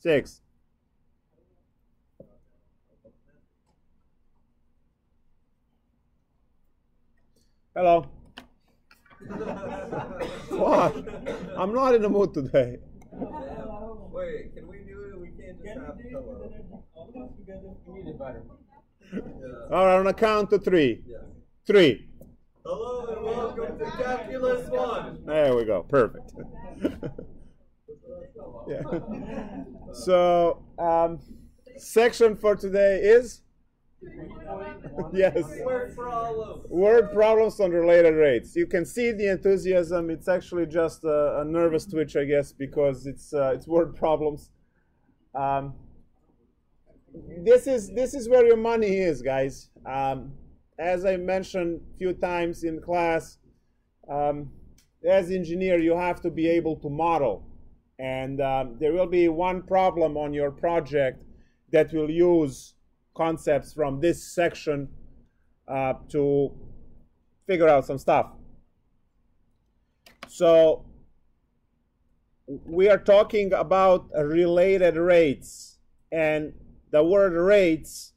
6. Hello. What? I'm not in the mood today. Wait, can we do it? We can't just have hello. We need it better. All right, on a count to 3. Yes. 3. Hello and welcome to Calculus1. There we go. Perfect. Yeah. So, section for today is? Yes. Word problems. Word problems on related rates. You can see the enthusiasm. It's actually just a nervous twitch, I guess, because it's word problems. This is where your money is, guys. As I mentioned a few times in class, as engineer, you have to be able to model. And there will be one problem on your project that will use concepts from this section to figure out some stuff. So we are talking about related rates, and the word rates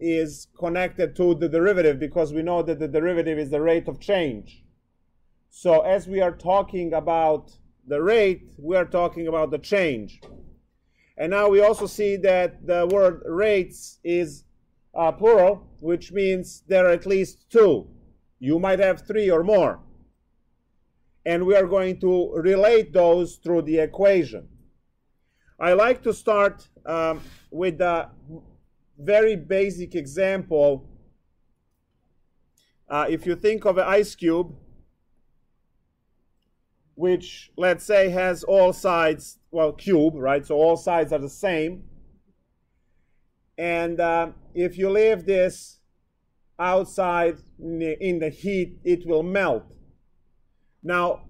is connected to the derivative because we know that the derivative is the rate of change. So as we are talking about the rate, we are talking about the change. And now we also see that the word rates is plural, which means there are at least 2. You might have 3 or more. And we are going to relate those through the equation. I like to start with a very basic example. If you think of an ice cube, which, let's say, has all sides, well, cube, right? So all sides are the same. And if you leave this outside in the heat, it will melt. Now,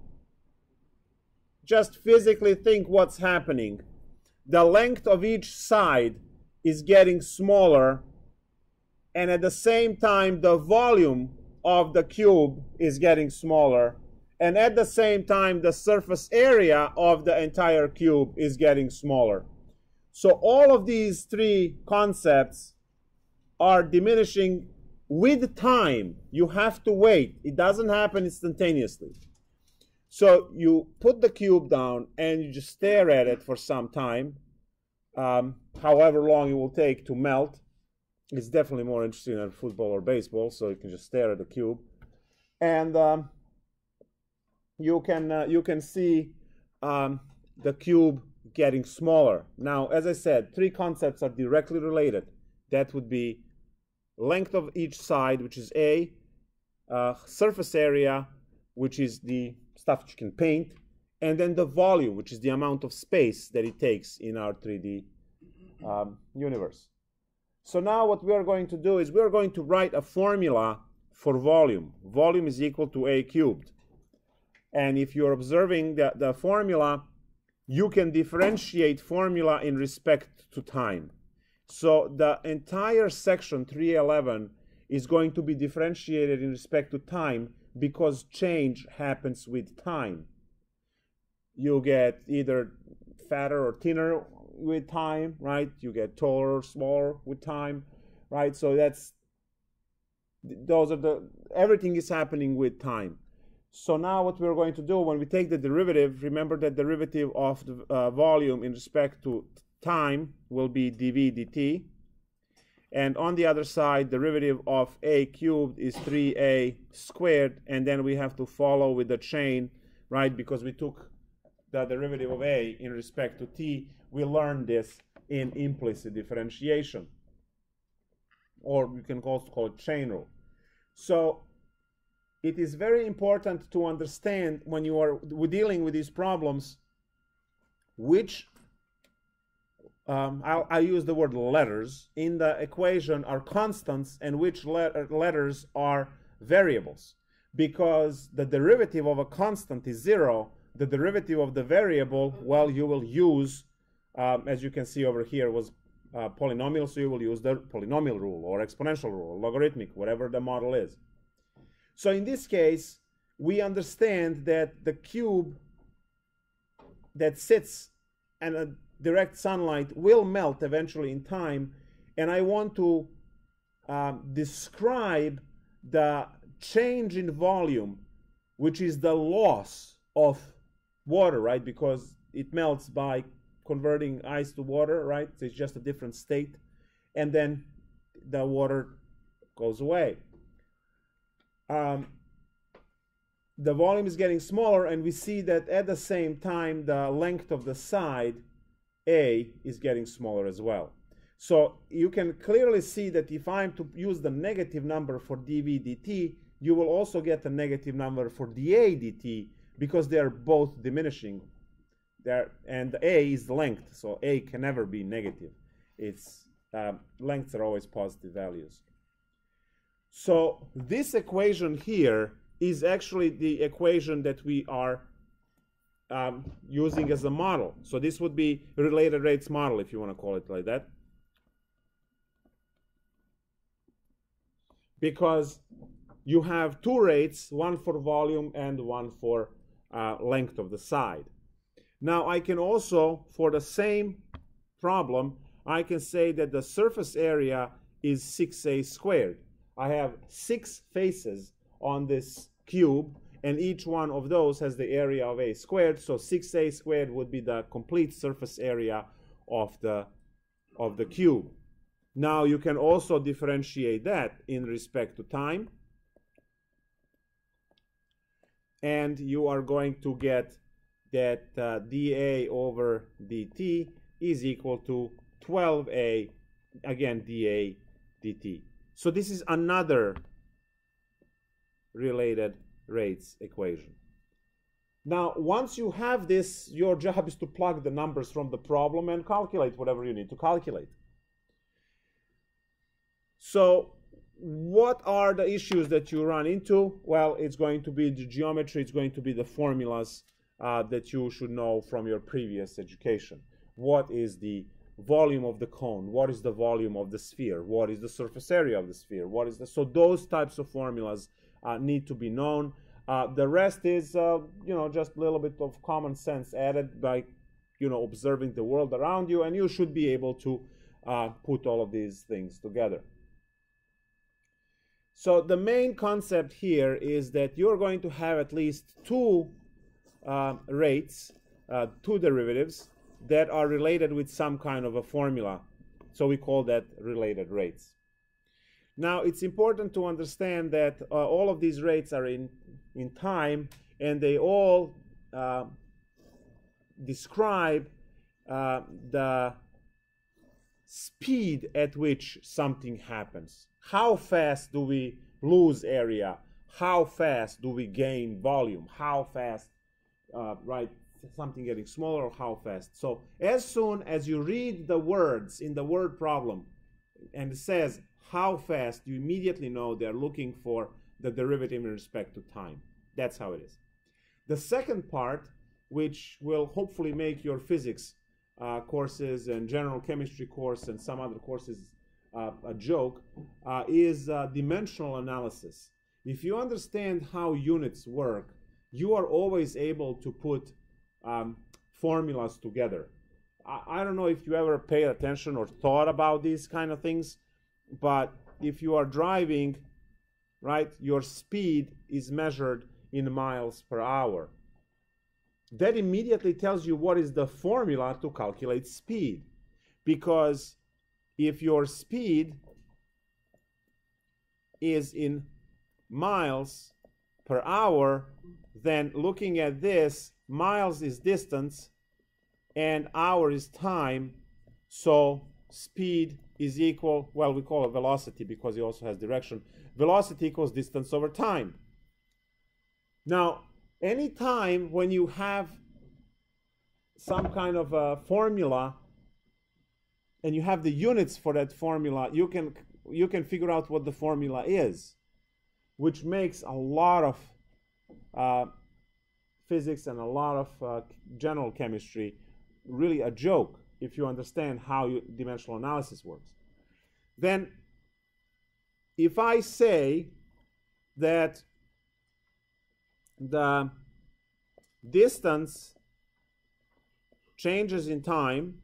just physically think what's happening. The length of each side is getting smaller, and at the same time, the volume of the cube is getting smaller. And at the same time, the surface area of the entire cube is getting smaller. So all of these 3 concepts are diminishing with time. You have to wait. It doesn't happen instantaneously. So you put the cube down and you just stare at it for some time, however long it will take to melt. It's definitely more interesting than football or baseball, so you can just stare at the cube. And you can see the cube getting smaller. Now, as I said, 3 concepts are directly related. That would be length of each side, which is A, surface area, which is the stuff that you can paint, and then the volume, which is the amount of space that it takes in our 3D universe. So now what we are going to do is we are going to write a formula for volume. Volume is equal to A cubed. And if you're observing the formula, you can differentiate formula in respect to time. So the entire section 311 is going to be differentiated in respect to time because change happens with time. You get either fatter or thinner with time, right? You get taller or smaller with time, right? So everything is happening with time. So now what we're going to do when we take the derivative, remember that derivative of the volume in respect to time will be dv dt. And on the other side, derivative of a cubed is 3a squared. And then we have to follow with the chain, right? Because we took the derivative of a in respect to t. We learned this in implicit differentiation. Or we can also call it chain rule. So it is very important to understand when you are dealing with these problems which, I use the word letters, in the equation are constants and which letters are variables. Because the derivative of a constant is 0, the derivative of the variable, well, you will use, as you can see over here, was polynomial, so you will use the polynomial rule or exponential rule, logarithmic, whatever the model is. So in this case, we understand that the cube that sits and direct sunlight will melt eventually in time, and I want to describe the change in volume, which is the loss of water, right? Because it melts by converting ice to water, right? So it's just a different state, and then the water goes away. The volume is getting smaller, and we see that at the same time the length of the side A is getting smaller as well. So you can clearly see that if I'm to use the negative number for dV dt, you will also get a negative number for dA dt, because they are both diminishing there, and A is the length, so A can never be negative. Its lengths are always positive values. So this equation here is actually the equation that we are using as a model. So this would be related rates model, if you want to call it like that, because you have two rates, one for volume and one for length of the side. Now I can also, for the same problem, I can say that the surface area is 6a squared. I have 6 faces on this cube, and each one of those has the area of a squared, so 6a squared would be the complete surface area of the cube. Now you can also differentiate that in respect to time, and you are going to get that dA over dt is equal to 12a, again, dA dt. So this is another related rates equation. Now, once you have this, your job is to plug the numbers from the problem and calculate whatever you need to calculate. So what are the issues that you run into? Well, it's going to be the geometry, it's going to be the formulas that you should know from your previous education. What is the volume of the cone? What is the volume of the sphere? What is the surface area of the sphere? What is the, so those types of formulas need to be known. The rest is, just a little bit of common sense added by, observing the world around you, and you should be able to put all of these things together. So the main concept here is that you're going to have at least two rates, two derivatives that are related with some kind of a formula. So we call that related rates. Now it's important to understand that all of these rates are in time, and they all describe the speed at which something happens. How fast do we lose area? How fast do we gain volume? How fast, something getting smaller, or how fast? So as soon as you read the words in the word problem and it says how fast, you immediately know they're looking for the derivative in respect to time. That's how it is. The second part, which will hopefully make your physics courses and general chemistry course and some other courses a joke, is dimensional analysis. If you understand how units work, you are always able to put formulas together. I don't know if you ever paid attention or thought about these kind of things, but if you are driving, right, your speed is measured in miles per hour. That immediately tells you what is the formula to calculate speed. Because if your speed is in miles per hour, then looking at this, miles is distance and hour is time, so speed is equal, well, we call it velocity because it also has direction. Velocity equals distance over time. Now, any time when you have some kind of a formula and you have the units for that formula, you can figure out what the formula is, which makes a lot of physics and a lot of general chemistry really a joke if you understand how dimensional analysis works. Then, if I say that the distance changes in time,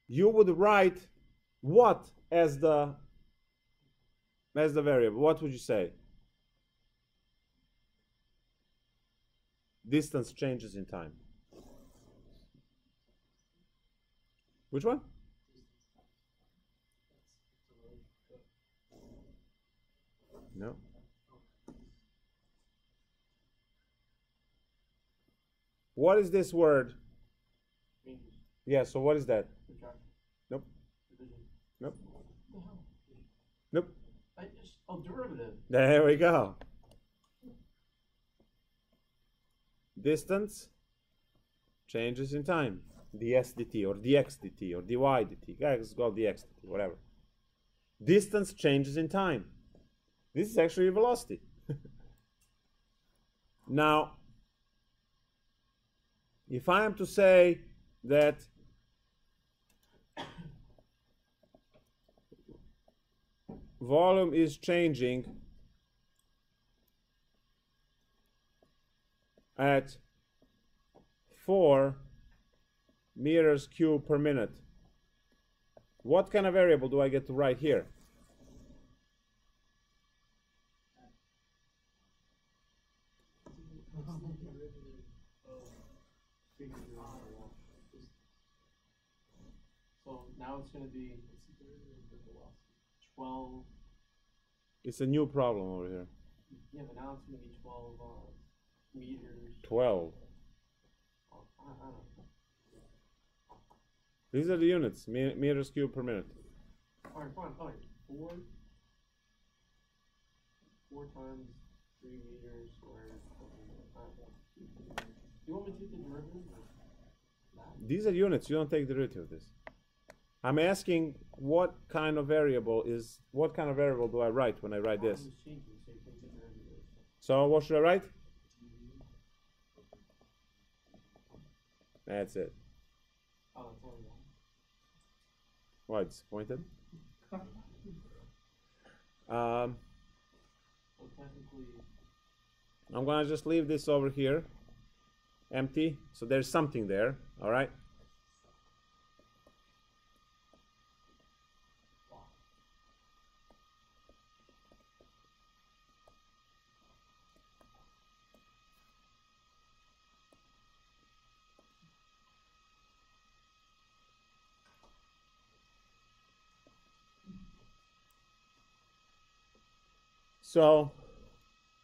you would write what as the variable? What would you say? Distance changes in time. Which one? No. What is this word? Yeah, so what is that? Nope. Nope. Nope. Derivative. There we go. Distance changes in time. ds dt or dx dt or dy dt. Guys, go dx dt, whatever. Distance changes in time. This is actually velocity. Now, if I am to say that volume is changing at 4 meters cubed per minute, what kind of variable do I get to write here? So now it's going to be 12. It's a new problem over here. Yeah, but now it's going to be 12 meters. 12. I don't know. These are the units, meters cubed per minute. All right, fine. All right, 4 times 3 meters squared. You want me to take the derivative? These are units. You don't take the derivative of this. I'm asking what kind of variable do I write when I write this? So what should I write? That's it. Why, disappointed? I'm gonna just leave this over here empty, so there's something there. All right. So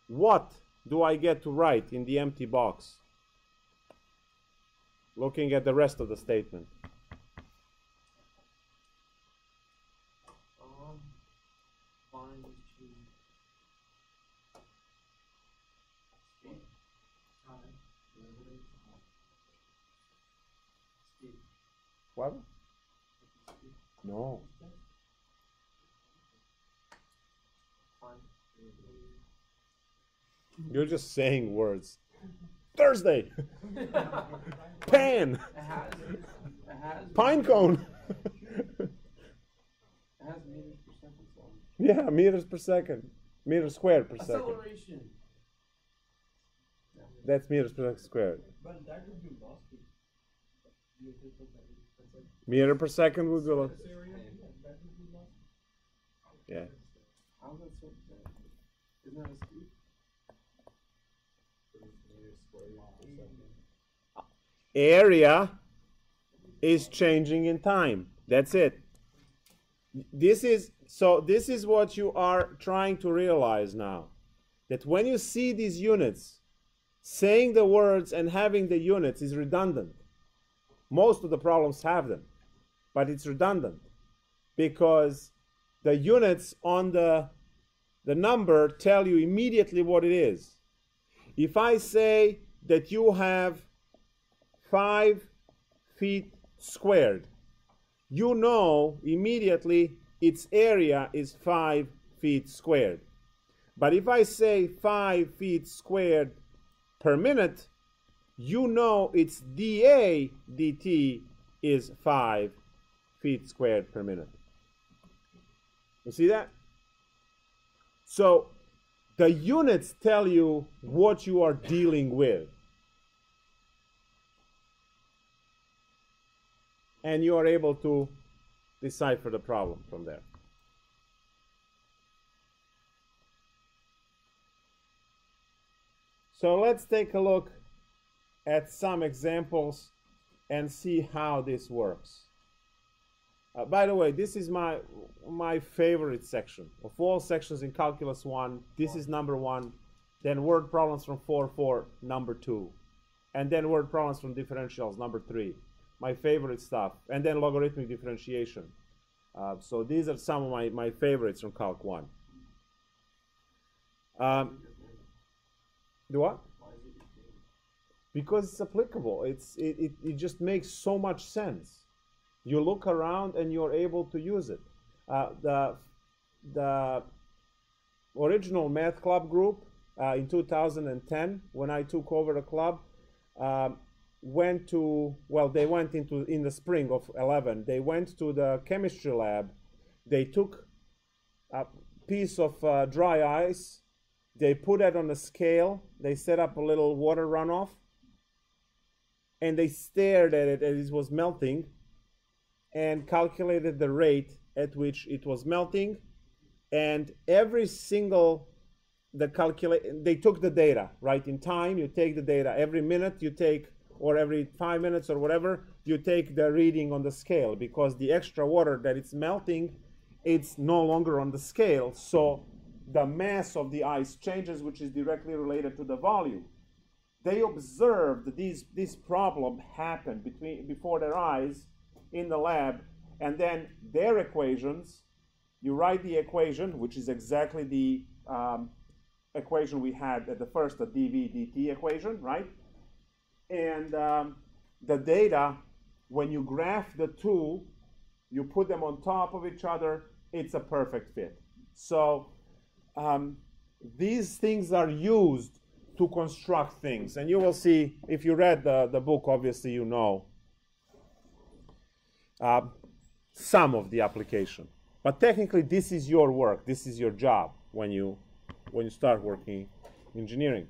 what do I get to write in the empty box? Looking at the rest of the statement. What? No. You're just saying words. Thursday. Pan. Pine cone. It has meters per second. So. Yeah, meters per second. Meters squared per second. Acceleration. That's meters per second squared. But that would be velocity. Meter per second would be velocity. Yeah. How's that so bad? Isn't that a speed? Area is changing in time. That's it. This is what you are trying to realize now. That when you see these units, saying the words and having the units is redundant. Most of the problems have them, but it's redundant because the units on the number tell you immediately what it is. If I say that you have 5 feet squared, you know immediately its area is 5 feet squared. But if I say 5 feet squared per minute, you know its dA dt is 5 feet squared per minute. You see that? So The units tell you what you are dealing with. And you are able to decipher the problem from there. So let's take a look at some examples and see how this works. By the way, this is my favorite section. Of all sections in Calculus 1, this is number 1. Then word problems from 4.4, number 2. And then word problems from differentials, number 3. My favorite stuff. And then logarithmic differentiation. So these are some of my favorites from Calc 1. Do what? Because it's applicable. It just makes so much sense. You look around and you're able to use it. The original math club group in 2010, when I took over the club, went to, well, they went in the spring of 11, they went to the chemistry lab. They took a piece of dry ice, they put it on a scale, they set up a little water runoff, and they stared at it as it was melting and calculated the rate at which it was melting. And every single, they took the data, right? In time, you take the data. Every minute you take, or every 5 minutes or whatever, you take the reading on the scale, because the extra water that it's melting, it's no longer on the scale. So the mass of the ice changes, which is directly related to the volume. They observed this problem happen before their eyes in the lab, and then their equations, you write the equation, which is exactly the equation we had at the first, the dv dt equation, right? And the data, when you graph the two, you put them on top of each other, it's a perfect fit. So these things are used to construct things. And you will see, if you read the book, obviously you know some of the application. But technically, this is your work. This is your job when you start working engineering.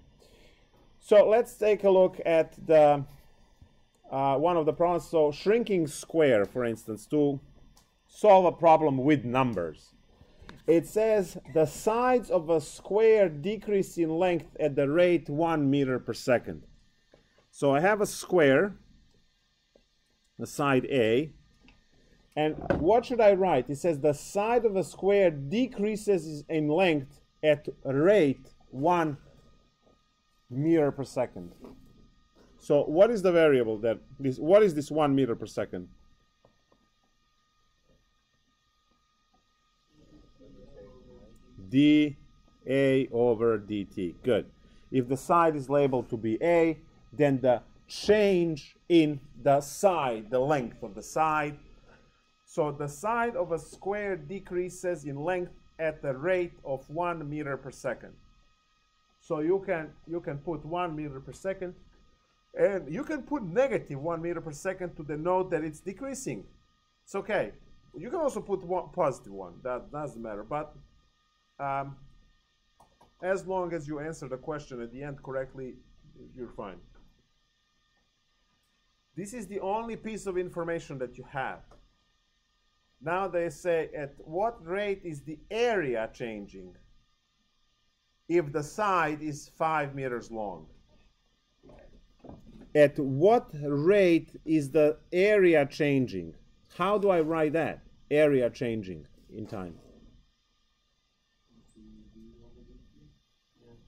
So let's take a look at the one of the problems. So shrinking square, for instance, to solve a problem with numbers. It says the sides of a square decrease in length at the rate 1 meter per second. So I have a square, the side A, and what should I write? It says the side of a square decreases in length at rate 1 meter per second. So what is the variable that what is this 1 meter per second? dA over dt. Good. If the side is labeled to be A, then the change in the side, the length of the side. So the side of a square decreases in length at the rate of 1 meter per second. So you can put 1 meter per second, and you can put negative 1 meter per second to denote that it's decreasing. It's okay. You can also put positive one. That doesn't matter. But as long as you answer the question at the end correctly, you're fine. This is the only piece of information that you have. Now they say, at what rate is the area changing if the side is 5 meters long? At what rate is the area changing? How do I write that? Area changing in time.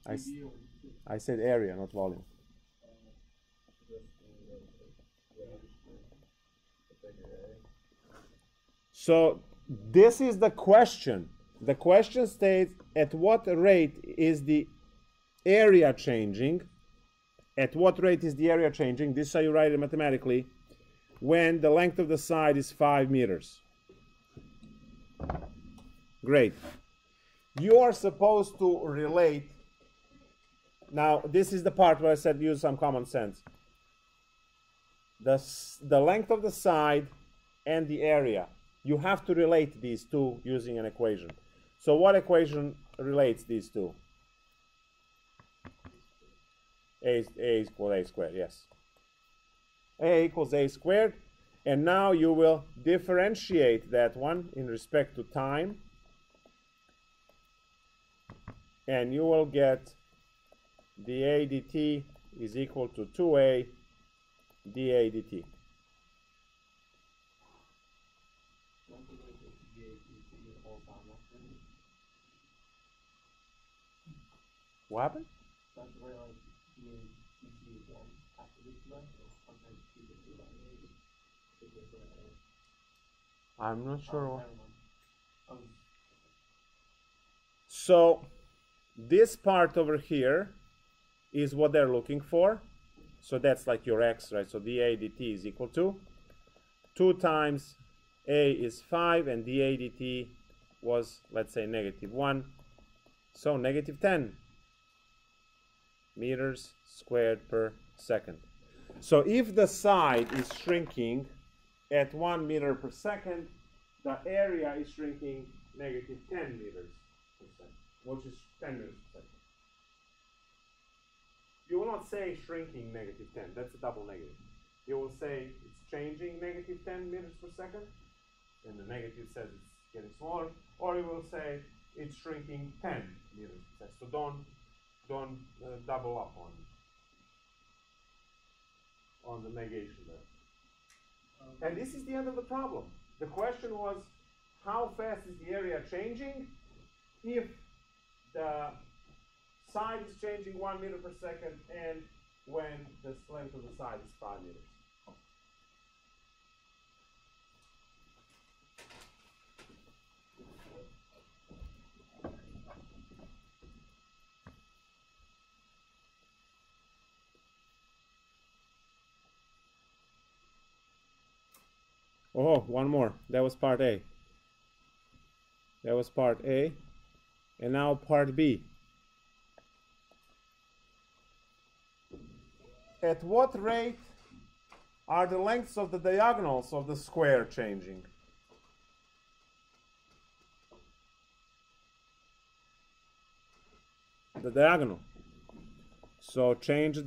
I said area, not volume. So this is the question. The question states, at what rate is the area changing? At what rate is the area changing? This is how you write it mathematically. When the length of the side is 5 meters. Great. You are supposed to relate. Now, this is the part where I said use some common sense. The length of the side and the area. You have to relate these two using an equation. So what equation relates these two? A equals A squared, yes. A equals A squared. And now you will differentiate that one in respect to time. And you will get dA dt is equal to 2A dA dt. What happened? I'm not sure. So this part over here is what they're looking for. So that's like your x, right? So dA dt is equal to 2 times A is 5 and dA dt was, let's say, -1. So -10 meters squared per second. So if the side is shrinking at 1 meter per second, the area is shrinking -10 meters per second, which is 10 meters per second. You will not say shrinking -10, that's a double negative. You will say it's changing -10 meters per second, and the negative says it's getting smaller, or you will say it's shrinking 10 meters per second. So don't double up on the negation there. And this is the end of the problem. The question was, how fast is the area changing if the side is changing 1 meter per second and when the length of the side is 5 meters. Oh, one more. That was part A. That was part A. And now part B. At what rate are the lengths of the diagonals of the square changing? The diagonal. So change